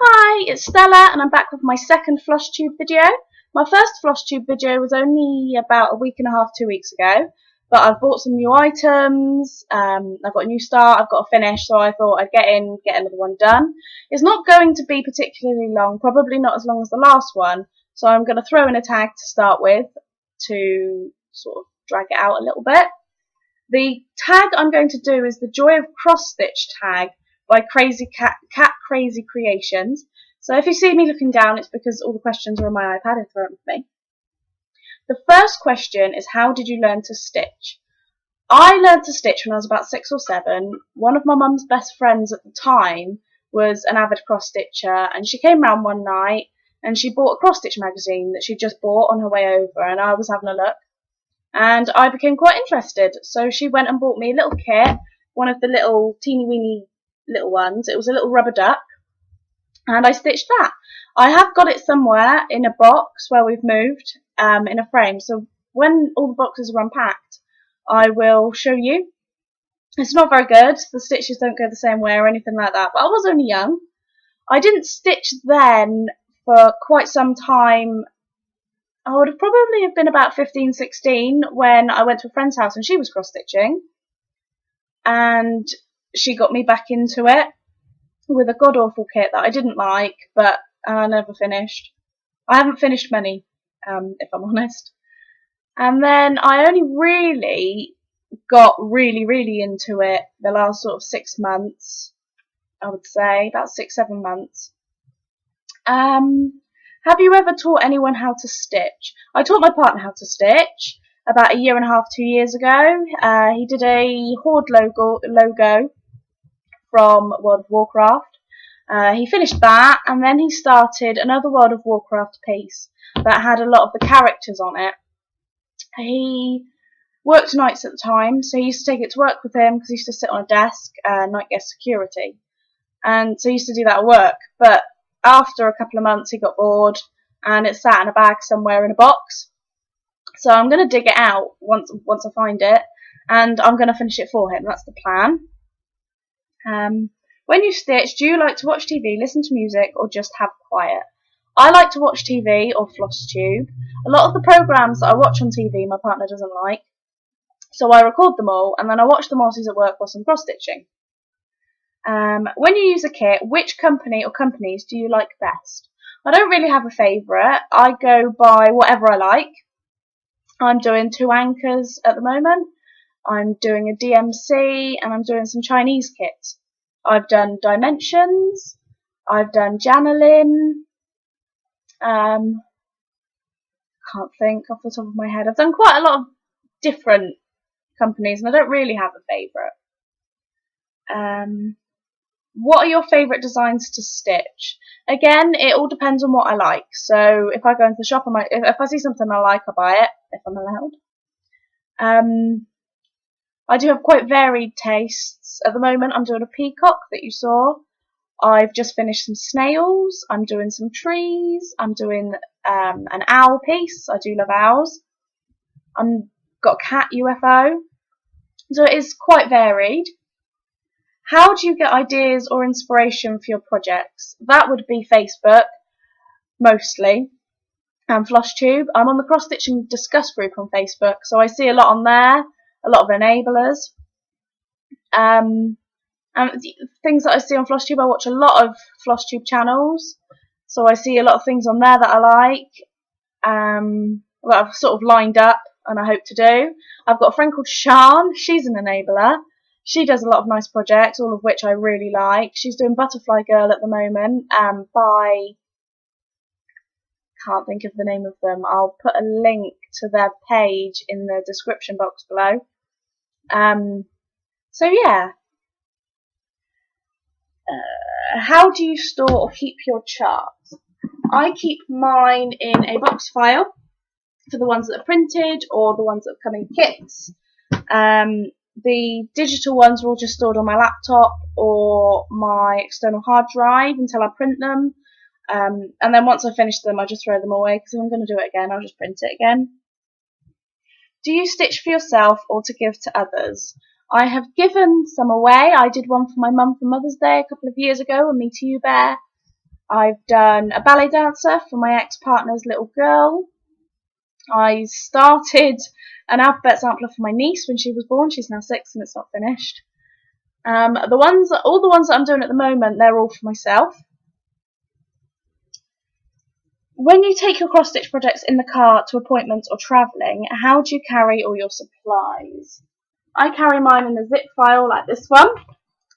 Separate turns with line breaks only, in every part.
Hi, it's Stella and I'm back with my second floss tube video. My first floss tube video was only about a week and a half, 2 weeks ago, but I've bought some new items, I've got a new start, I've got a finish, so I thought I'd get another one done. It's not going to be particularly long, probably not as long as the last one, so I'm going to throw in a tag to start with to sort of drag it out a little bit. The tag I'm going to do is the Joy of Cross Stitch tag by Catcrazycreations. So if you see me looking down, it's because all the questions are on my iPad in front of me. The first question is, how did you learn to stitch? I learned to stitch when I was about 6 or 7. One of my mum's best friends at the time was an avid cross stitcher, and she came round one night and she bought a cross stitch magazine that she just bought on her way over, and I was having a look. And I became quite interested, so she went and bought me a little kit, one of the little teeny weeny little ones. It was a little rubber duck, and I stitched that. I have got it somewhere in a box where we've moved, in a frame, so when all the boxes are unpacked, I will show you. It's not very good, the stitches don't go the same way or anything like that, but I was only young. I didn't stitch then for quite some time. I would have probably have been about 15, 16 when I went to a friend's house and she was cross stitching, and she got me back into it with a god awful kit that I didn't like, but I never finished. I haven't finished many, if I'm honest. And then I only really got really into it the last sort of 6 months, I would say, about 6, 7 months. Have you ever taught anyone how to stitch? I taught my partner how to stitch about a year and a half, 2 years ago. He did a Horde logo from World of Warcraft. He finished that, and then he started another World of Warcraft piece that had a lot of the characters on it. He worked nights at the time, so he used to take it to work with him because he used to sit on a desk, night guest security. And so he used to do that at work, but after a couple of months he got bored and it sat in a bag somewhere in a box. So I'm going to dig it out once I find it, and I'm going to finish it for him. That's the plan. When you stitch, do you like to watch TV, listen to music, or just have quiet? I like to watch TV or floss tube. A lot of the programs that I watch on TV my partner doesn't like, so I record them all and then I watch them whilst he's at work whilst I'm cross stitching. When you use a kit, which company or companies do you like best? I don't really have a favourite. I go by whatever I like. I'm doing 2 anchors at the moment. I'm doing a DMC and I'm doing some Chinese kits. I've done Dimensions. I've done Janelin. Can't think off the top of my head. I've done quite a lot of different companies and I don't really have a favourite. What are your favourite designs to stitch? Again, it all depends on what I like. So if I go into the shop, if I see something I like, I'll buy it, if I'm allowed. I do have quite varied tastes. At the moment, I'm doing a peacock that you saw. I've just finished some snails. I'm doing some trees. I'm doing an owl piece. I do love owls. I've got a cat UFO. So it is quite varied. How do you get ideas or inspiration for your projects? That would be Facebook, mostly, and FlossTube. I'm on the Cross Stitching Discuss group on Facebook, so I see a lot on there, a lot of enablers. And things that I see on FlossTube, I watch a lot of FlossTube channels, so I see a lot of things on there that I like, that I've sort of lined up and I hope to do. I've got a friend called Shan, she's an enabler. She does a lot of nice projects, all of which I really like. She's doing Butterfly Girl at the moment, by, can't think of the name of them. I'll put a link to their page in the description box below. So yeah. How do you store or keep your charts? I keep mine in a box file for the ones that are printed or the ones that come in kits. The digital ones are all just stored on my laptop or my external hard drive until I print them. And then once I finish them, I just throw them away because if I'm going to do it again, I'll just print it again. Do you stitch for yourself or to give to others? I have given some away. I did one for my mum for Mother's Day a couple of years ago, a Me To You bear. I've done a ballet dancer for my ex-partner's little girl. I started an alphabet sampler for my niece when she was born. She's now 6 and it's not finished. All the ones that I'm doing at the moment, they're all for myself. When you take your cross-stitch projects in the car to appointments or travelling, how do you carry all your supplies? I carry mine in a zip file like this one.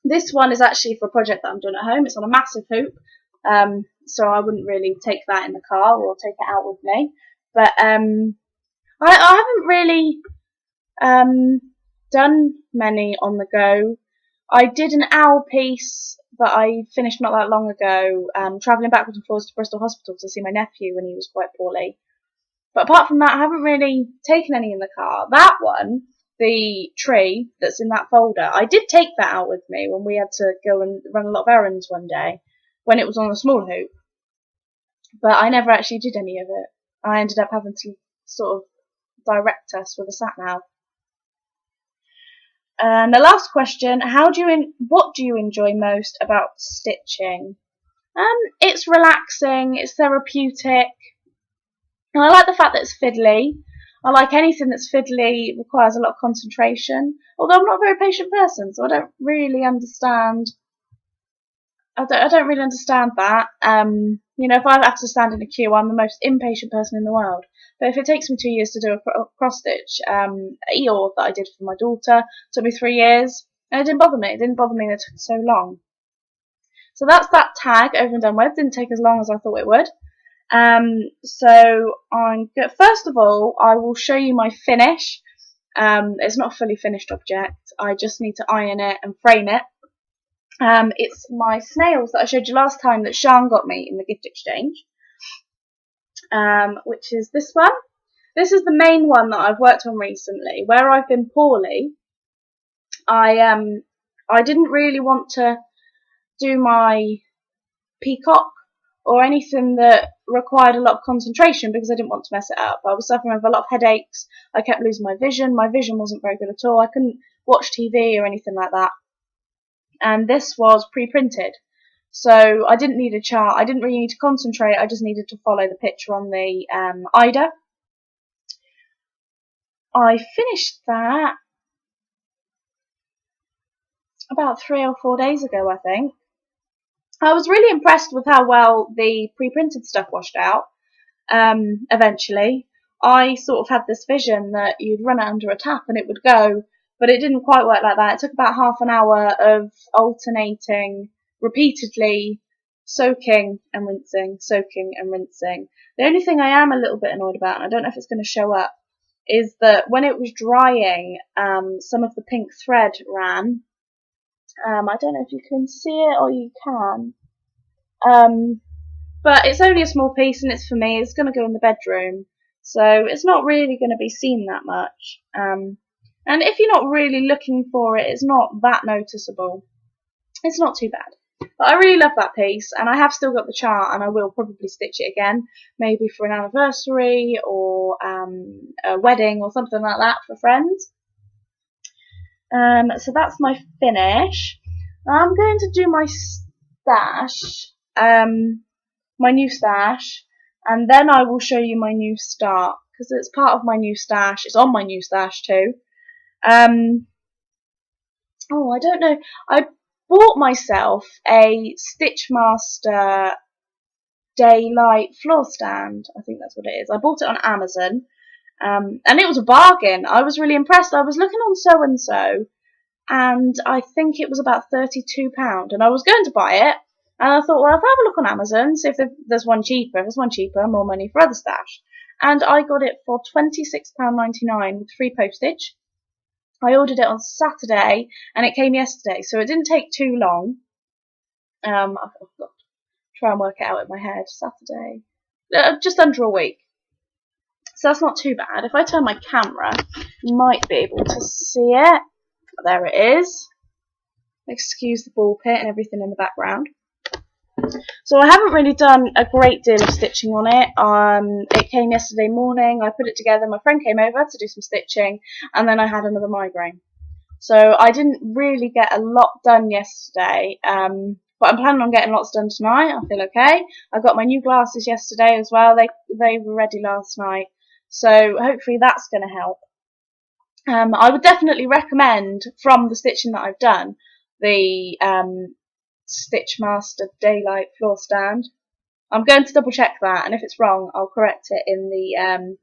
This one is actually for a project that I'm doing at home. It's on a massive hoop, so I wouldn't really take that in the car or take it out with me. But I haven't really done many on the go. I did an owl piece that I finished not that long ago, travelling backwards and forwards to Bristol Hospital to see my nephew when he was quite poorly. But apart from that, I haven't really taken any in the car. That one, the tree that's in that folder, I did take that out with me when we had to go and run a lot of errands one day, when it was on a small hoop. But I never actually did any of it. I ended up having to sort of direct us with a sat-nav. And the last question, what do you enjoy most about stitching? It's relaxing, it's therapeutic, and I like the fact that it's fiddly. I like anything that's fiddly, requires a lot of concentration, although I'm not a very patient person, so I don't really understand that. If I have to stand in a queue, I'm the most impatient person in the world. But if it takes me 2 years to do a cross stitch, Eeyore that I did for my daughter took me 3 years, and it didn't bother me. It didn't bother me that it took so long. So that's that tag over and done with. Didn't take as long as I thought it would. So I'm good. First of all, I will show you my finish. It's not a fully finished object. I just need to iron it and frame it. It's my snails that I showed you last time that Sean got me in the gift exchange, which is this one. This is the main one that I've worked on recently. Where I've been poorly, I didn't really want to do my peacock or anything that required a lot of concentration because I didn't want to mess it up. I was suffering with a lot of headaches. I kept losing my vision. My vision wasn't very good at all. I couldn't watch TV or anything like that. And this was pre-printed, so I didn't need a chart. I didn't really need to concentrate. I just needed to follow the picture on the Ida. I finished that about 3 or 4 days ago, I think. I was really impressed with how well the pre-printed stuff washed out. Eventually, I sort of had this vision that you'd run it under a tap and it would go, but it didn't quite work like that. It took about half an hour of alternating, repeatedly soaking and rinsing, soaking and rinsing. The only thing I am a little bit annoyed about, and I don't know if it's going to show up, is that when it was drying, some of the pink thread ran. I don't know if you can see it or you can. But it's only a small piece and it's for me. It's going to go in the bedroom. So it's not really going to be seen that much. And if you're not really looking for it, it's not that noticeable. It's not too bad. But I really love that piece, and I have still got the chart, and I will probably stitch it again, maybe for an anniversary or a wedding or something like that for friends. So that's my finish. I'm going to do my stash, my new stash, and then I will show you my new start, because it's part of my new stash. It's on my new stash too. Oh, I don't know. I bought myself a Stitchmaster Daylight floor stand. I think that's what it is. I bought it on Amazon, and it was a bargain. I was really impressed. I was looking on So&So, and I think it was about £32, and I was going to buy it, and I thought, well, if I have a look on Amazon, see if there's one cheaper. If there's one cheaper, more money for other stash. And I got it for £26.99 with free postage. I ordered it on Saturday, and it came yesterday, so it didn't take too long. I've got to try and work it out in my head. Saturday, just under a week. So that's not too bad. If I turn my camera, you might be able to see it. There it is. Excuse the ball pit and everything in the background. So I haven't really done a great deal of stitching on it. It came yesterday morning. I put it together. My friend came over to do some stitching, and then I had another migraine. So I didn't really get a lot done yesterday. but I'm planning on getting lots done tonight. I feel okay. I got my new glasses yesterday as well. They were ready last night, so hopefully that's going to help. I would definitely recommend, from the stitching that I've done, the Stitch Master Daylight floor stand. I'm going to double check that, and if it's wrong, I'll correct it in the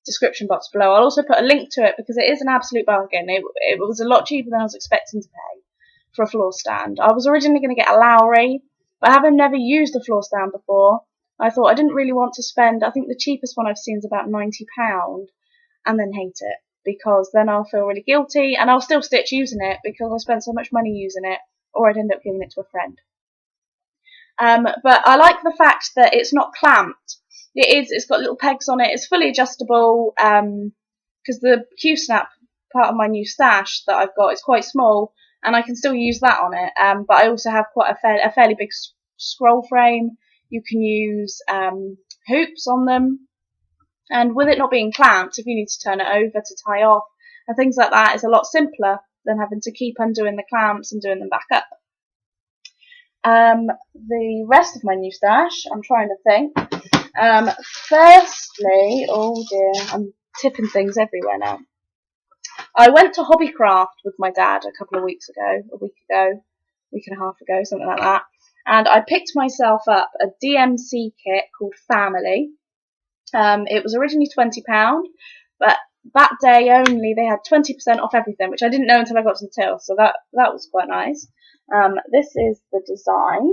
description box below. I'll also put a link to it because it is an absolute bargain. It was a lot cheaper than I was expecting to pay for a floor stand. I was originally going to get a Lowry, but having never used a floor stand before, I thought I didn't really want to spend. I think the cheapest one I've seen is about £90, and then hate it, because then I'll feel really guilty, and I'll still stitch using it because I spent so much money using it, or I'd end up giving it to a friend. But I like the fact that it's not clamped. It's got little pegs on it. It's fully adjustable, because the Q-snap part of my new stash that I've got is quite small, and I can still use that on it. But I also have quite a fairly big scroll frame. You can use hoops on them, and with it not being clamped, if you need to turn it over to tie off and things like that, it's a lot simpler than having to keep undoing the clamps and doing them back up. The rest of my new stash, I'm trying to think. Firstly, oh dear, I'm tipping things everywhere now. I went to Hobbycraft with my dad a week and a half ago, something like that, and I picked myself up a DMC kit called Family. It was originally £20, but that day only they had 20% off everything, which I didn't know until I got to the till, so that was quite nice. This is the design.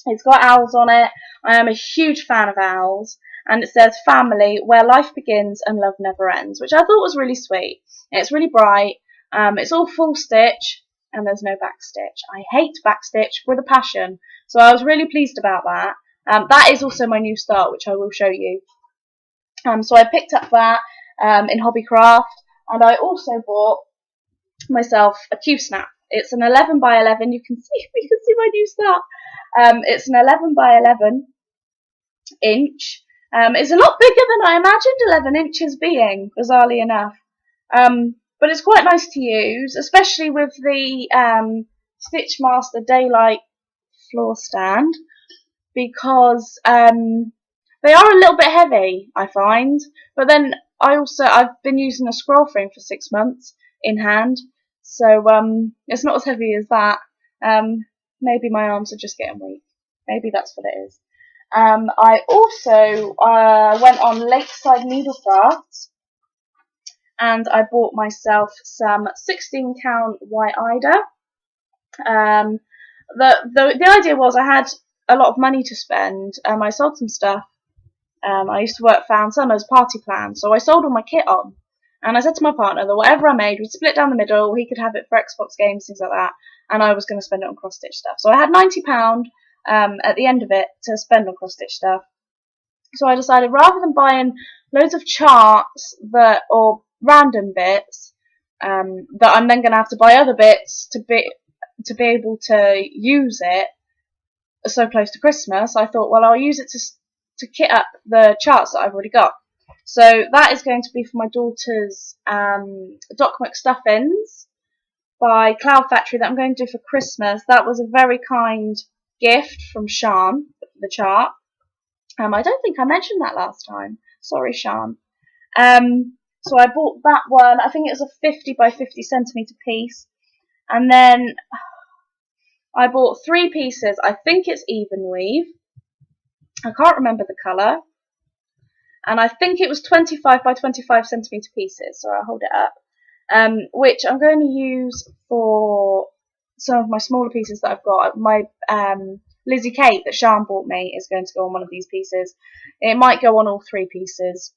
It's got owls on it. I am a huge fan of owls, and it says family, where life begins and love never ends, which I thought was really sweet. It's really bright. It's all full stitch, and there's no back stitch. I hate back stitch with a passion, so I was really pleased about that. That is also my new start, which I will show you. So I picked up that in Hobbycraft, and I also bought myself a Q-snap. It's an 11 by 11. You can see my new start. It's an 11 by 11 inch. It's a lot bigger than I imagined 11 inches being, bizarrely enough. But it's quite nice to use, especially with the Stitch Master Daylight floor stand, because they are a little bit heavy, I find. But then I've been using a scroll frame for 6 months in hand, so it's not as heavy as that. Maybe my arms are just getting weak. Maybe that's what it is. I also went on Lakeside Needlecrafts, and I bought myself some 16 count white eider. The idea was I had a lot of money to spend. I sold some stuff. I used to work Found Summer's party plan, so I sold all my kit on. And I said to my partner that whatever I made, we'd split down the middle. He could have it for Xbox games, things like that, and I was going to spend it on cross-stitch stuff. So I had £90 at the end of it to spend on cross-stitch stuff. So I decided, rather than buying loads of charts or random bits that I'm then going to have to buy other bits to be able to use it so close to Christmas, I thought, well, I'll use it to kit up the charts that I've already got. So that is going to be for my daughter's Doc McStuffins by Cloud Factory that I'm going to do for Christmas. That was a very kind gift from Sean, the chart. I don't think I mentioned that last time. Sorry, Sean. So I bought that one. I think it was a 50 by 50 centimetre piece. And then I bought 3 pieces. I think it's even weave. I can't remember the colour. And I think it was 25 by 25 centimetre pieces. So I'll hold it up. Which I'm going to use for some of my smaller pieces that I've got. My Lizzie Kate that Sean bought me is going to go on one of these pieces. It might go on all 3 pieces,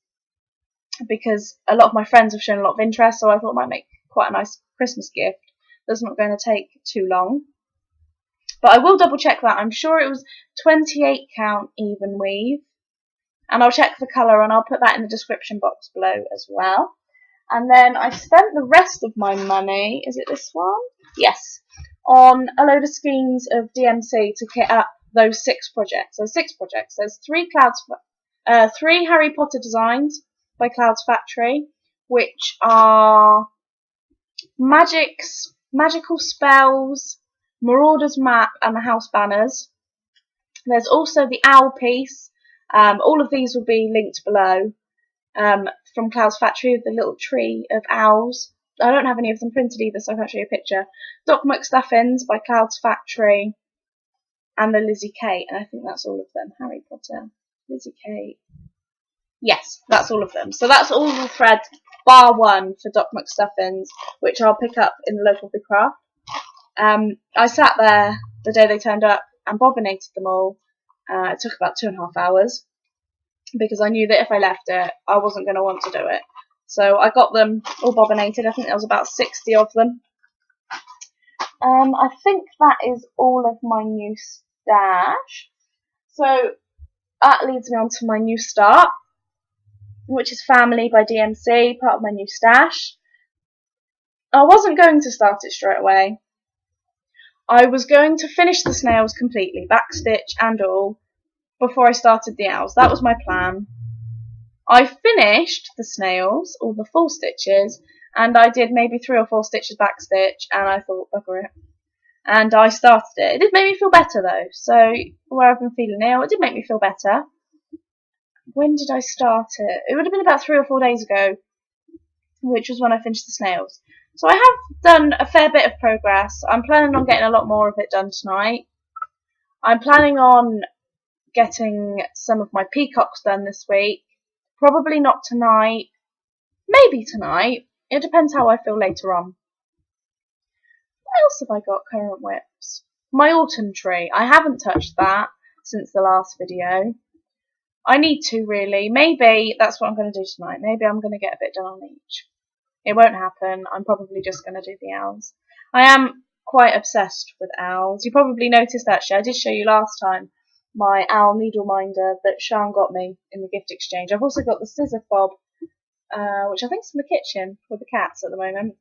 because a lot of my friends have shown a lot of interest, so I thought it might make quite a nice Christmas gift that's not going to take too long. But I will double check that. I'm sure it was 28 count even weave, and I'll check the colour and I'll put that in the description box below as well. And then I spent the rest of my money, is it this one? Yes, on a load of schemes of DMC to kit up those 6 projects. So 6 projects. There's 3 Harry Potter designs by Clouds Factory, which are magical spells, Marauders map, and the house banners. There's also the owl piece. All of these will be linked below. From Cloud's Factory, with the little tree of owls. I don't have any of them printed either, so I can't show you a picture. Doc McStuffins by Cloud's Factory, and the Lizzie Kate, and I think that's all of them. Harry Potter, Lizzie Kate. Yes, that's all of them. So that's all the threads, bar one for Doc McStuffins, which I'll pick up in the local big craft. I sat there the day they turned up and bobinated them all. It took about 2.5 hours because I knew that if I left it, I wasn't going to want to do it. So I got them all bobinated. I think there was about 60 of them. I think that is all of my new stash. So that leads me on to my new start, which is Family by DMC, part of my new stash. I wasn't going to start it straight away. I was going to finish the snails completely, backstitch and all, before I started the owls. That was my plan. I finished the snails, all the full stitches, and I did maybe 3 or 4 stitches backstitch, and I thought, bugger it. And I started it. It did make me feel better though, so where I've been feeling ill, it did make me feel better. When did I start it? It would have been about 3 or 4 days ago, which was when I finished the snails. So I have done a fair bit of progress. I'm planning on getting a lot more of it done tonight. I'm planning on getting some of my peacocks done this week. Probably not tonight. Maybe tonight. It depends how I feel later on. What else have I got current whips? My autumn tree. I haven't touched that since the last video. I need to really. Maybe that's what I'm going to do tonight. Maybe I'm going to get a bit done on each. It won't happen. I'm probably just going to do the owls. I am quite obsessed with owls. You probably noticed actually. I did show you last time my owl needle minder that Sean got me in the gift exchange. I've also got the scissor fob, which I think is in the kitchen with the cats at the moment.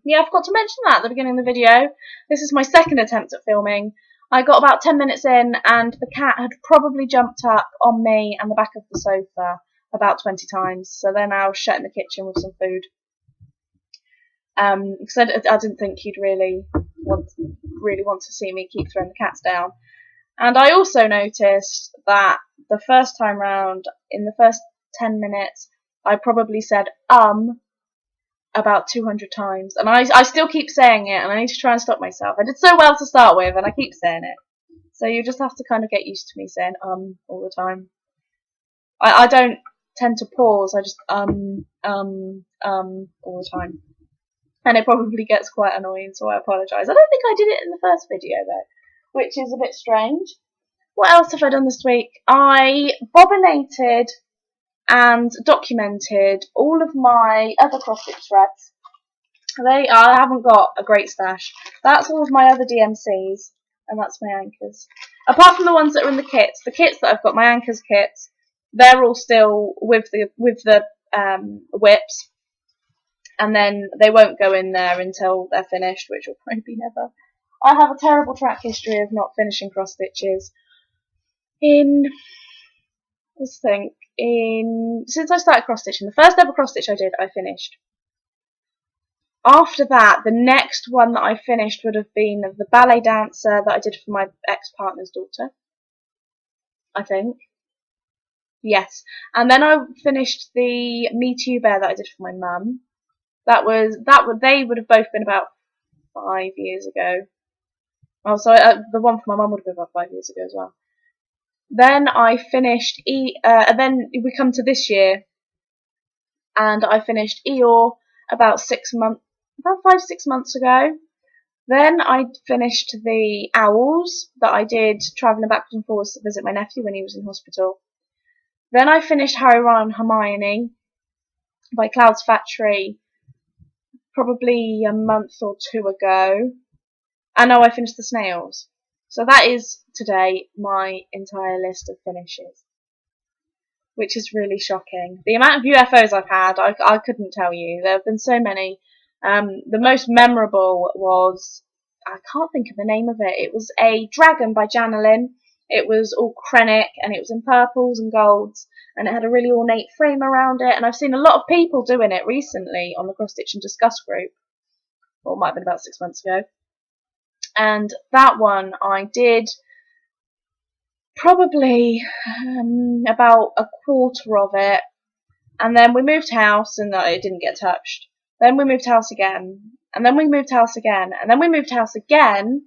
Yeah, I forgot to mention that at the beginning of the video. This is my second attempt at filming. I got about 10 minutes in and the cat had probably jumped up on me and the back of the sofa about 20 times. So then I was shut in the kitchen with some food. Because I didn't think he'd really want to see me keep throwing the cats down. And I also noticed that the first time round, in the first 10 minutes, I probably said about 200 times. And I still keep saying it, and I need to try and stop myself. I did so well to start with, and I keep saying it. So you just have to kind of get used to me saying all the time. I don't tend to pause, I just all the time. And it probably gets quite annoying, so I apologise. I don't think I did it in the first video though, which is a bit strange. What else have I done this week? I bobinated and documented all of my other cross-stitch threads. I haven't got a great stash. That's all of my other DMCs, and that's my anchors. Apart from the ones that are in the kits that I've got, my anchors kits, they're all still with the whips. And then they won't go in there until they're finished, which will probably be never. I have a terrible track history of not finishing cross stitches. Since I started cross stitching, the first ever cross stitch I did, I finished. After that, the next one that I finished would have been the ballet dancer that I did for my ex-partner's daughter. I think. Yes. And then I finished the Me Too Bear that I did for my mum. They would have both been about 5 years ago. Oh, so the one for my mum would have been about 5 years ago as well. Then I finished then we come to this year, and I finished Eeyore about 5-6 months ago. Then I finished the owls that I did travelling backwards and forwards to visit my nephew when he was in hospital. Then I finished Harry, Ron and Hermione by Cloud's Factory probably a month or 2 ago. And now I finished the snails. So that is today my entire list of finishes, which is really shocking. The amount of UFOs I've had, I couldn't tell you. There have been so many. The most memorable was, I can't think of the name of it. It was a dragon by Janelin. It was all Krennic, and it was in purples and golds, and it had a really ornate frame around it. And I've seen a lot of people doing it recently on the Cross Stitch and Discuss group. Or it might have been about 6 months ago. and that one I did probably about a quarter of it, and then we moved house and it didn't get touched. Then we moved house again, and then we moved house again, and then we moved house again.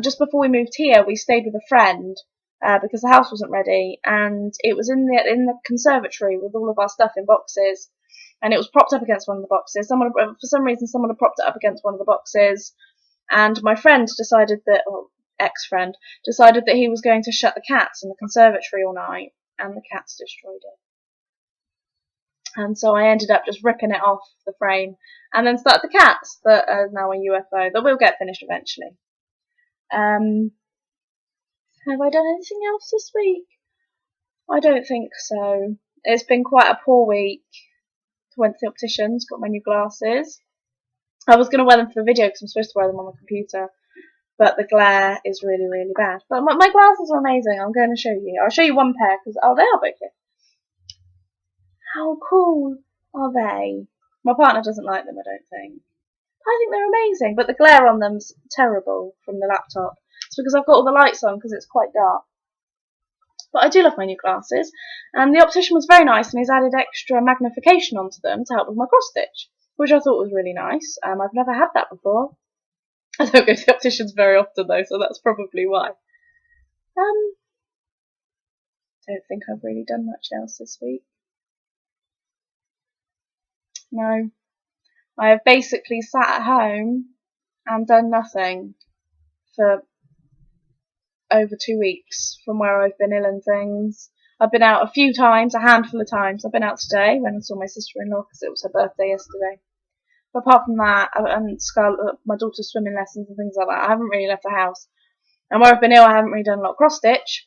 Just before we moved here, we stayed with a friend because the house wasn't ready, and it was in the conservatory with all of our stuff in boxes, and it was propped up against one of the boxes. For some reason, someone had propped it up against one of the boxes, and my friend decided that, or ex-friend, decided that he was going to shut the cats in the conservatory all night, and the cats destroyed it. And so I ended up just ripping it off the frame, and then started the cats that are now a UFO that will get finished eventually. Have I done anything else this week? I don't think so. It's been quite a poor week. Went to the opticians, got my new glasses. I was going to wear them for the video because I'm supposed to wear them on my computer, but the glare is really, really bad. But my glasses are amazing. I'm going to show you. I'll show you one pair because, oh, they are both here. How cool are they? My partner doesn't like them, I don't think. I think they're amazing, but the glare on them's terrible from the laptop. It's because I've got all the lights on because it's quite dark. But I do love my new glasses, and the optician was very nice, and he's added extra magnification onto them to help with my cross stitch, which I thought was really nice. I've never had that before. I don't go to the opticians very often though, so that's probably why. Don't think I've really done much else this week. No. I have basically sat at home and done nothing for over 2 weeks from where I've been ill and things. I've been out a few times, a handful of times. I've been out today when I saw my sister-in-law because it was her birthday yesterday. But apart from that, and my daughter's swimming lessons and things like that, I haven't really left the house. And where I've been ill, I haven't really done a lot of cross stitch,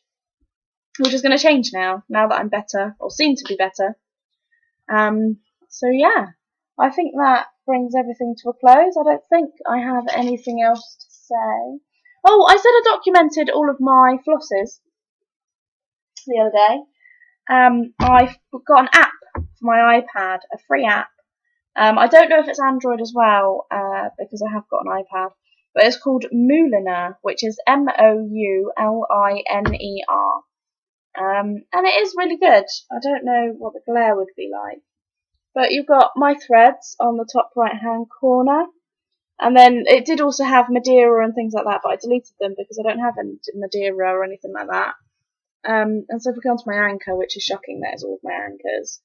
which is going to change now that I'm better, or seem to be better. So yeah, I think that brings everything to a close. I don't think I have anything else to say. Oh, I said I documented all of my flosses the other day. I've got an app for my iPad, a free app. I don't know if it's Android as well, because I have got an iPad, but it's called Mouliner, which is Mouliner. And it is really good. I don't know what the glare would be like. But you've got my threads on the top right hand corner. And then it did also have Madeira and things like that, but I deleted them because I don't have any Madeira or anything like that. And so if we go on to my anchor, which is shocking, that is all of my anchors.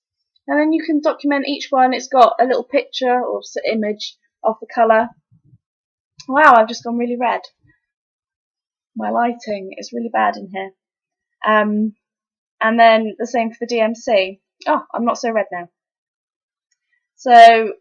And then you can document each one. It's got a little picture or image of the colour. Wow, I've just gone really red. My lighting is really bad in here. And then the same for the DMC. Oh, I'm not so red now. So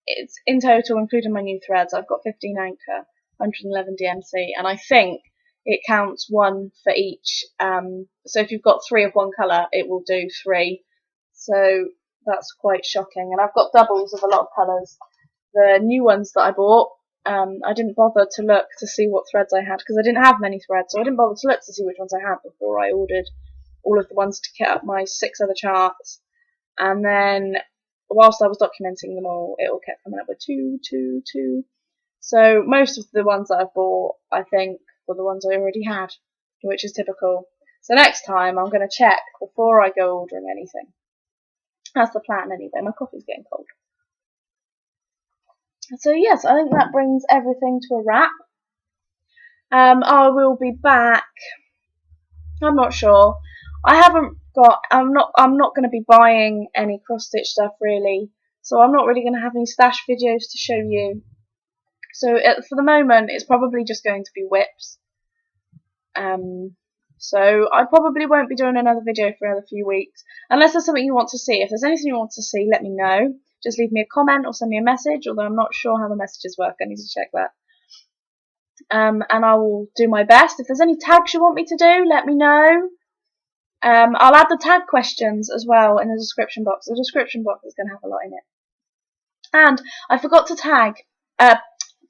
it's in total, including my new threads, I've got 15 anchor, 111 DMC, and I think it counts one for each. So if you've got 3 of one colour, it will do 3. So that's quite shocking. And I've got doubles of a lot of colours. The new ones that I bought, I didn't bother to look to see what threads I had because I didn't have many threads, so I didn't bother to look to see which ones I had before I ordered all of the ones to kit up my 6 other charts. And then whilst I was documenting them all, it all kept coming up with 2, 2, 2. So most of the ones that I've bought, I think, were the ones I already had, which is typical. So next time I'm going to check before I go ordering anything. That's the plan anyway. My coffee's getting cold. So yes, I think that brings everything to a wrap. I will be back. I'm not sure. I'm not going to be buying any cross stitch stuff really. So I'm not really going to have any stash videos to show you. So for the moment, it's probably just going to be whips. So I probably won't be doing another video for another few weeks, unless there's something you want to see. If there's anything you want to see, let me know. Just leave me a comment or send me a message, although I'm not sure how the messages work. I need to check that. And I will do my best. If there's any tags you want me to do, let me know. I'll add the tag questions as well in the description box. The description box is going to have a lot in it. And I forgot to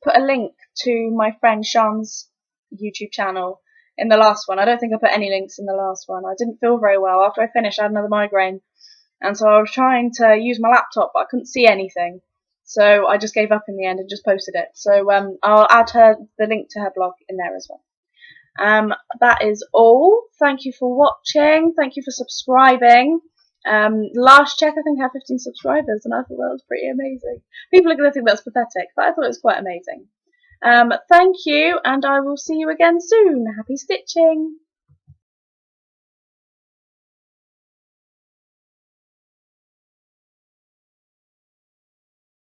put a link to my friend Sean's YouTube channel in the last one. I don't think I put any links in the last one. I didn't feel very well. After I finished, I had another migraine. And so I was trying to use my laptop, but I couldn't see anything. So I just gave up in the end and just posted it. So I'll add the link to her blog in there as well. That is all. Thank you for watching. Thank you for subscribing. Last check, I think I had 15 subscribers, and I thought that was pretty amazing. People are going to think that's pathetic, but I thought it was quite amazing. Thank you, and I will see you again soon. Happy stitching!